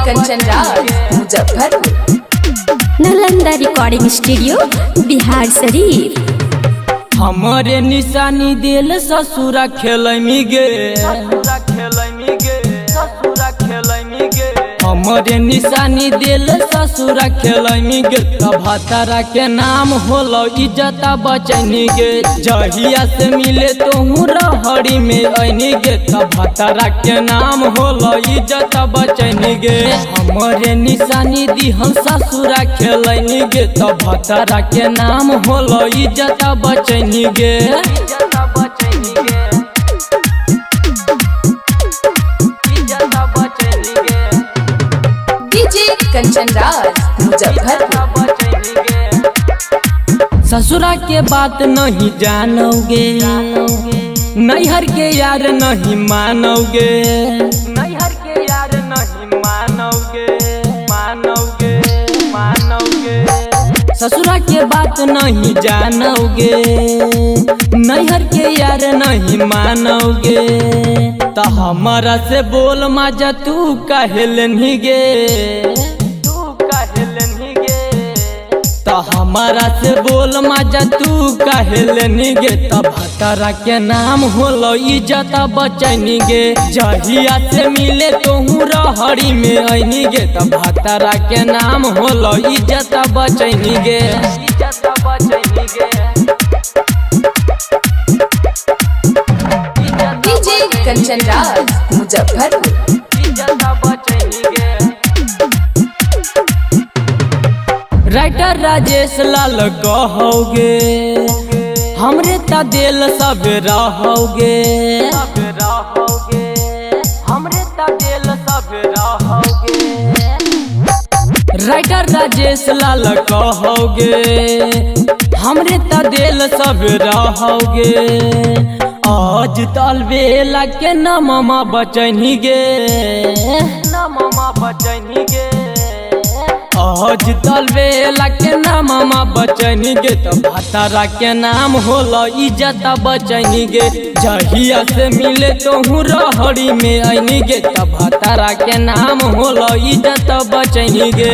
Kanchan Raj Muzaffarpur. Nalanda recording studio Bihar Sharif. हमारे निशानी दिल ससुरा खेलमी गे, हमारे निशानी दिल ससुरा खेलमी गे। भतारा के नाम होलो इज्जता बचनी गे, जहिया से मिले तो रहड़ी में ऐनी गे। भतारा के नाम होलो इज्जता बचनी गे, हमारे निशानी दी हम ससुरा खेलनी गे। भतारा के नाम होलो इज्जता बचनी गे। डीजे कंचन राज मुजफ्फरपुर। ससुरा के बात नहीं जानोगे, नैहर के यार नहीं मानोगे, नैहर के यार नहीं मानोगे, ससुरा के बात नहीं जानोगे, नैहर के यार नहीं मानोगे। तो हमारा से बोल माजा तू कहलनी गे, तो हमारा से बोल माजा तू कहलनी गे। तब भतारा के नाम होलो इज्जता बचनी गे, जहिया से मिले तो रहड़ी में ऐनी गे। तब भतारा के नाम होलो इज्जता बचनी गे, इज्जता बचनी गे। डीजे कंचन राज मुजफ्फरपुर। इज्जता बचनी गे। राइटर राजेश लाल कहोगे, हमरे ता दिल सब रहोगे, हमरे ता दिल सब रहोगे। राइटर राजेश लाल कहोगे, हमरे ता दिल सब रहोगे। आज तल बेला के न मामा बचनी गे, न मामा बचनी गे। आज तल बेला के ना मामा बचनी गे। तो भतारा के नाम होलो इज्जता बचनी गे, जहिया से मिले तो रहड़ी में ऐनी गे। तो भतारा के नाम होलो इज्जता बचनी गे।